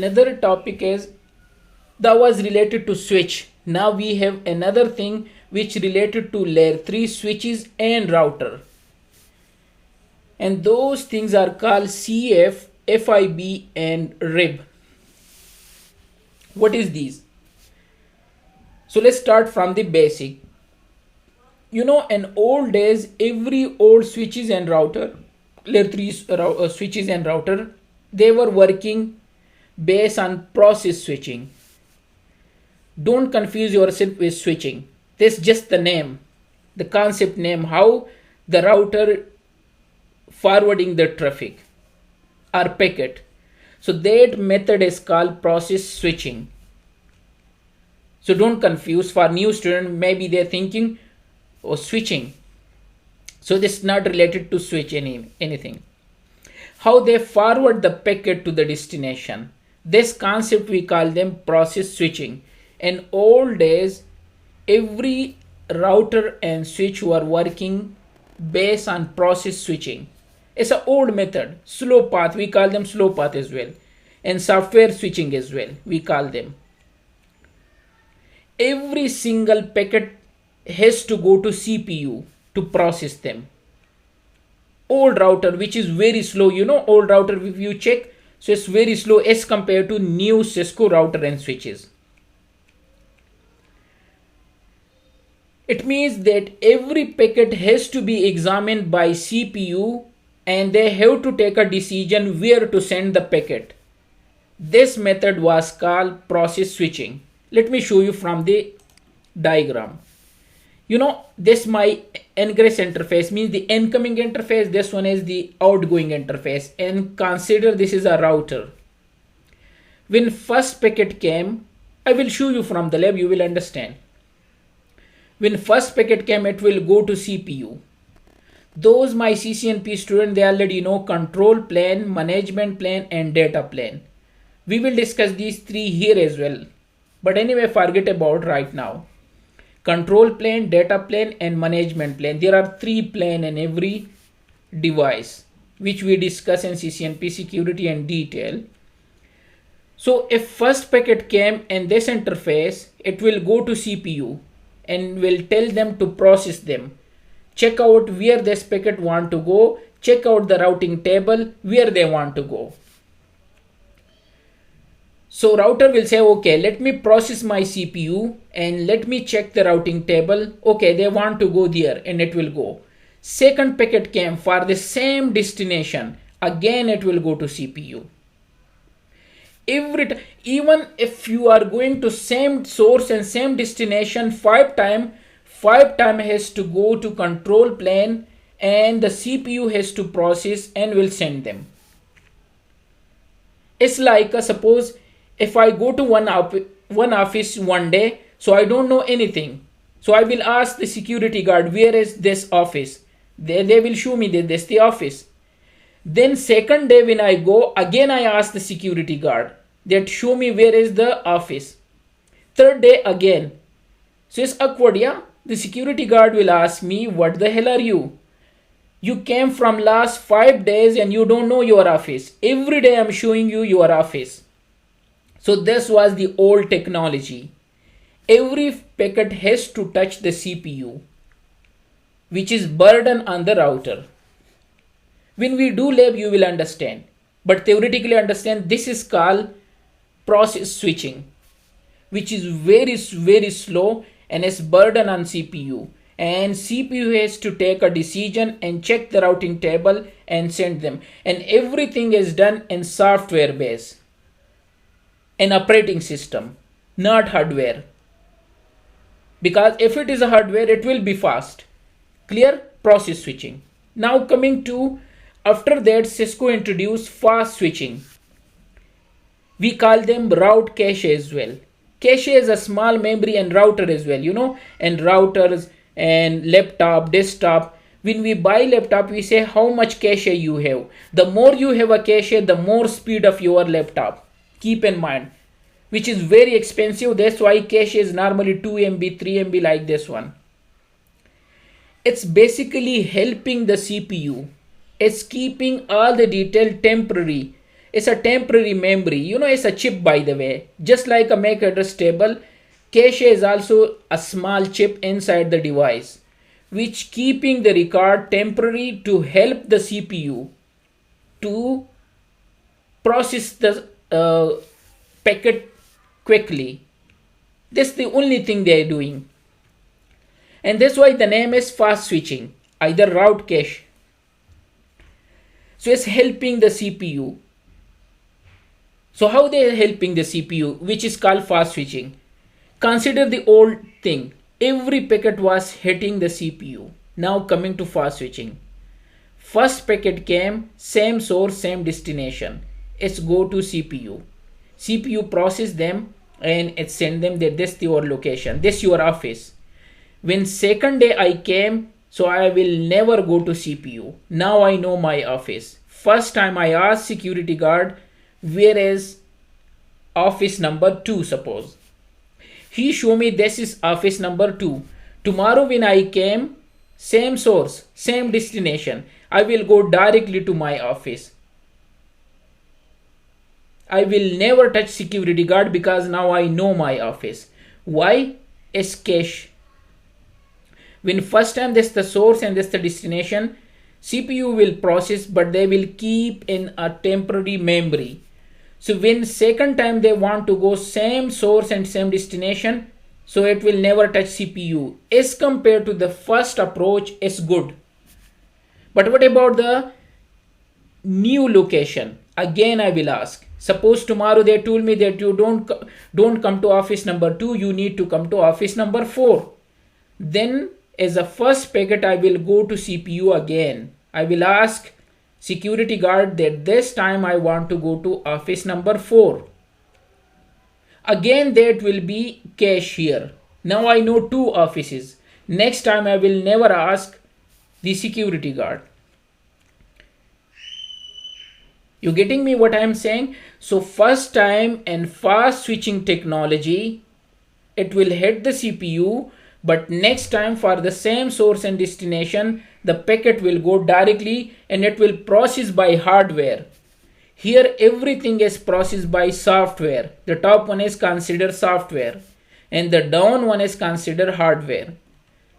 Another topic is that was related to switch. Now we have another thing which related to layer 3 switches and router. And those things are called CF, FIB and RIB. What is these? So let's start from the basic. In old days, every old switches and router, layer 3 switches and router, they were working based on process switching. Don't confuse yourself with switching. This is just the name, the concept name, how the router forwarding the traffic or packet. So that method is called process switching. So don't confuse. For new student, maybe they're thinking, oh, switching. So this is not related to switch anything. How they forward the packet to the destination. This concept we call them process switching. In old days, every router and switch were working based on process switching. It's an old method, slow path, we call them slow path as well. And software switching as well, we call them. Every single packet has to go to CPU to process them. Old router, which is very slow, old router, if you check, so it's very slow as compared to new Cisco router and switches. It means that every packet has to be examined by CPU and they have to take a decision where to send the packet. This method was called process switching. Let me show you from the diagram. This my ingress interface means the incoming interface. This one is the outgoing interface, and consider this is a router. When first packet came, I will show you from the lab, you will understand. When first packet came, it will go to CPU. Those my CCNP students, they already know control plane, management plane and data plane. We will discuss these three here as well. But anyway, forget about right now. Control plane, data plane and management plane. There are three planes in every device, which we discuss in CCNP security and detail. So if first packet came in this interface, it will go to CPU and will tell them to process them. Check out where this packet want to go. Check out the routing table where they want to go. So router will say, okay, let me process my CPU and let me check the routing table. Okay, they want to go there and it will go. Second packet came for the same destination. Again, it will go to CPU. Even if you are going to same source and same destination 5 times has to go to control plane and the CPU has to process and will send them. It's like suppose if I go to one office one day, so I don't know anything. So I will ask the security guard, where is this office? They will show me that this is the office. Then second day when I go, again I ask the security guard that show me where is the office. Third day again. So it's awkward, yeah? The security guard will ask me, what the hell are you? You came from last 5 days and you don't know your office. Every day I'm showing you your office. So this was the old technology. Every packet has to touch the CPU, which is burden on the router. When we do lab, you will understand. But theoretically understand, this is called process switching, which is very, very slow and is burden on CPU. And CPU has to take a decision and check the routing table and send them. And everything is done in software base. An operating system, not hardware. Because if it is a hardware, it will be fast. Clear? Process switching. Now coming to, after that, Cisco introduced fast switching. We call them route cache as well. Cache is a small memory and router as well, and routers and laptop, desktop. When we buy laptop, we say how much cache you have. The more you have a cache, the more speed of your laptop. Keep in mind, which is very expensive. That's why cache is normally 2 MB, 3 MB like this one. It's basically helping the CPU. It's keeping all the detail temporary It's a temporary memory. You know, it's a chip, by the way. Just like a MAC address table, cache is also a small chip inside the device, which keeping the record temporary to help the CPU to process the packet quickly. That's the only thing they are doing. And that's why the name is fast switching, either route cache. So it's helping the CPU. So how they are helping the CPU, which is called fast switching? Consider the old thing. Every packet was hitting the CPU. Now coming to fast switching. First packet came, same source, same destination. It's go to CPU. CPU process them and it send them that this your location, this your office. When second day I came, so I will never go to CPU. Now I know my office. First time I asked security guard, where is office number 2 suppose. He show me this is office number 2. Tomorrow when I came, same source, same destination, I will go directly to my office. I will never touch security guard because now I know my office. Why? It's cache. When first time this the source and this the destination, CPU will process, but they will keep in a temporary memory. So when second time they want to go same source and same destination, so it will never touch CPU. As compared to the first approach, is good. But what about the new location? Again I will ask. Suppose tomorrow they told me that you don't come to office number 2, you need to come to office number 4. Then as a first packet I will go to CPU again. I will ask security guard that this time I want to go to office number 4. Again that will be cache here. Now I know 2 offices. Next time I will never ask the security guard. You getting me what I am saying? So first time and fast switching technology, it will hit the CPU, but next time for the same source and destination, the packet will go directly and it will process by hardware. Here everything is processed by software. The top one is considered software and the down one is considered hardware.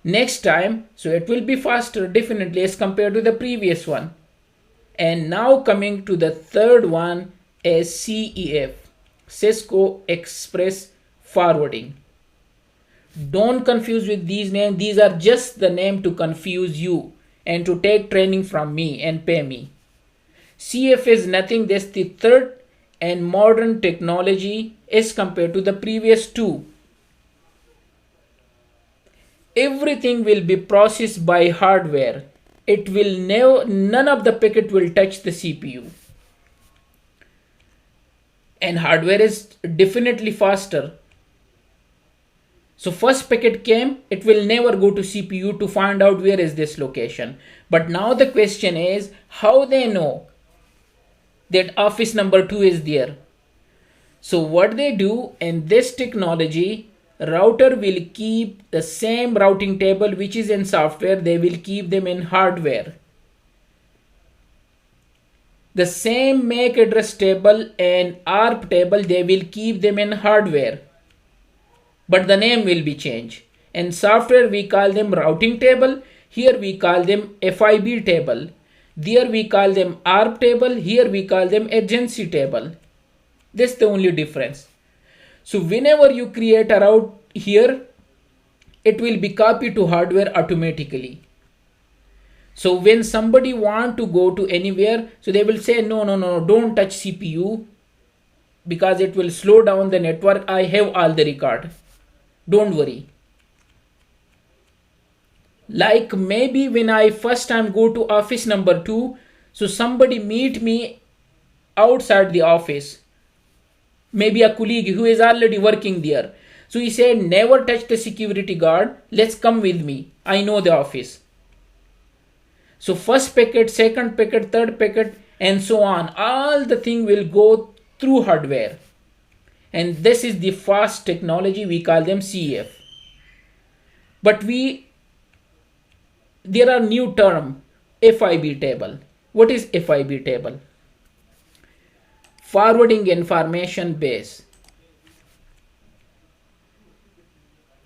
Next time, so it will be faster definitely as compared to the previous one. And now coming to the third one is CEF, Cisco Express Forwarding. Don't confuse with these names. These are just the name to confuse you and to take training from me and pay me. CF is nothing. That's the third and modern technology as compared to the previous 2. Everything will be processed by hardware. It will never, none of the packet will touch the CPU. And hardware is definitely faster. So first packet came, it will never go to CPU to find out where is this location. But now the question is how they know that office number 2 is there. So what they do in this technology, router will keep the same routing table which is in software, they will keep them in hardware. The same MAC address table and ARP table, they will keep them in hardware. But the name will be changed. In software we call them routing table, here we call them FIB table. There we call them ARP table, here we call them agency table. That's the only difference. So whenever you create a route here, it will be copied to hardware automatically. So when somebody want to go to anywhere, so they will say no, don't touch CPU because it will slow down the network. I have all the record. Don't worry. Like maybe when I first time go to office number 2, so somebody meet me outside the office. Maybe a colleague who is already working there. So he said, never touch the security guard. Let's come with me. I know the office. So first packet, second packet, third packet, and so on. All the thing will go through hardware. And this is the fast technology. We call them CF. But there are new term, FIB table. What is FIB table? forwarding information base.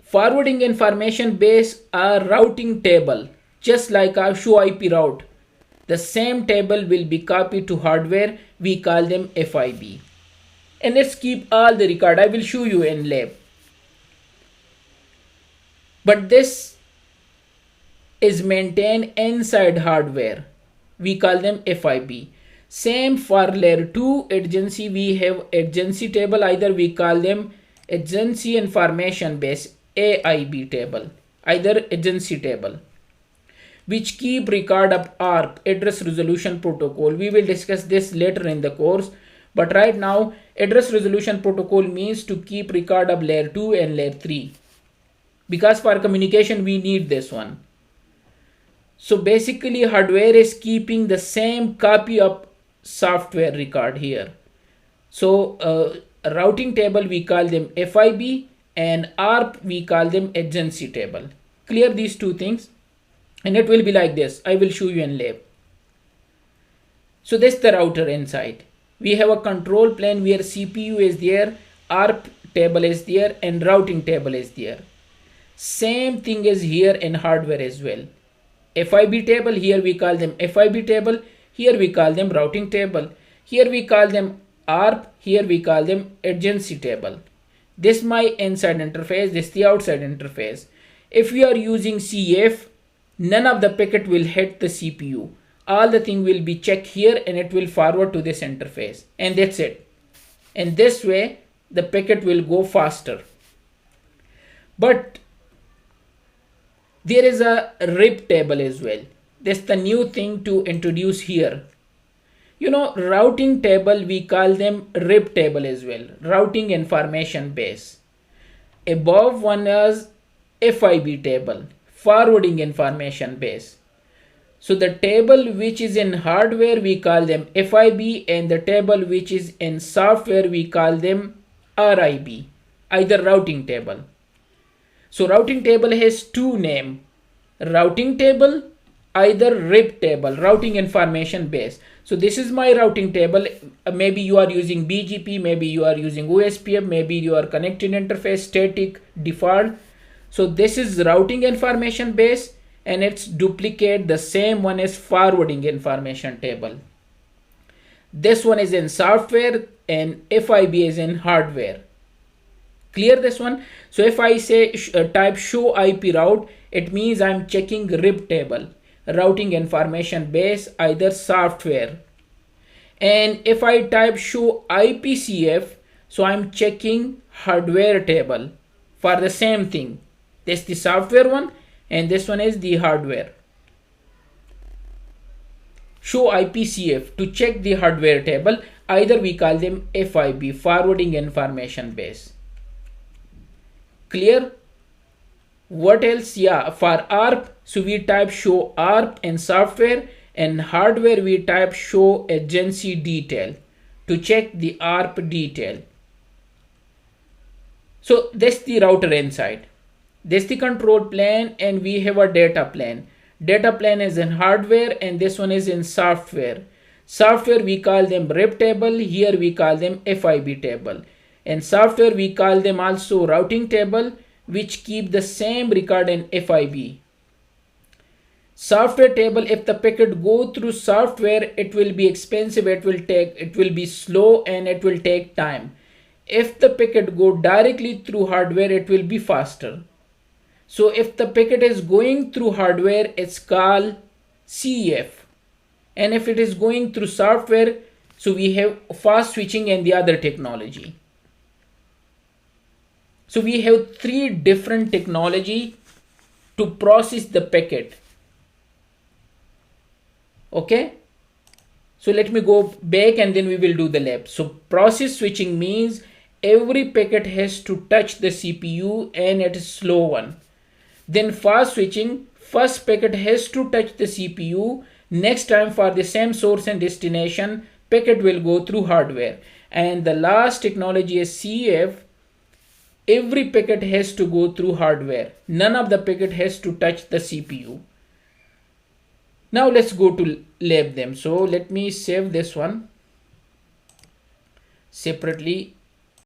Forwarding information base are routing table, just like our show IP route. The same table will be copied to hardware. We call them FIB. And let's keep all the record. I will show you in lab. But this is maintained inside hardware. We call them FIB. Same for layer 2 adjacency. We have adjacency table. Either we call them adjacency information base, AIB table, either adjacency table, which keep record of ARP, address resolution protocol. We will discuss this later in the course, but right now address resolution protocol means to keep record of layer 2 and layer 3, because for communication we need this one. So basically hardware is keeping the same copy of software record here. So routing table we call them FIB, and ARP we call them adjacency table. Clear these two things, and it will be like this. I will show you in lab. So this is the router inside. We have a control plane where CPU is there, ARP table is there, and routing table is there. Same thing is here in hardware as well. FIB table, here we call them FIB table, here we call them routing table, here we call them ARP, here we call them adjacency table. This is my inside interface, this is the outside interface. If we are using CF, none of the packet will hit the CPU. All the thing will be checked here and it will forward to this interface, and that's it. And this way the packet will go faster. But there is a RIP table as well. That's the new thing to introduce here. You know, routing table, we call them RIP table as well, routing information base. Above one is FIB table, forwarding information base. So the table which is in hardware we call them FIB, and the table which is in software we call them RIB, either routing table. So routing table has two names, routing table, either RIP table, routing information base. So this is my routing table. Maybe you are using BGP, maybe you are using OSPF, maybe you are connecting interface, static, default. So this is routing information base, and it's duplicate the same one as forwarding information table. This one is in software and FIB is in hardware. Clear this one? So if I say type show IP route, it means I'm checking RIP table, routing information base, either software. And if I type show IPCF, so I'm checking hardware table for the same thing. This is the software one and this one is the hardware. Show IPCF to check the hardware table, either we call them FIB, forwarding information base. Clear? What else? Yeah, for ARP, so we type show ARP in software, and hardware we type show adjacency detail to check the ARP detail. So this is the router inside. This is the control plane, and we have a data plane. Data plane is in hardware and this one is in software. Software we call them RIP table, here we call them FIB table. And software we call them also routing table, which keep the same record in FIB. Software table, if the packet go through software, it will be expensive, it will be slow and it will take time. If the packet go directly through hardware, it will be faster. So if the packet is going through hardware, it's called CF. And if it is going through software, so we have fast switching and the other technology. So we have three different technology to process the packet. Okay. So let me go back and then we will do the lab. So process switching means every packet has to touch the CPU and it is slow one. Then fast switching, first packet has to touch the CPU. Next time for the same source and destination, packet will go through hardware. And the last technology is CF. Every packet has to go through hardware. None of the packet has to touch the CPU. Now let's go to lab them. So let me save this one. separately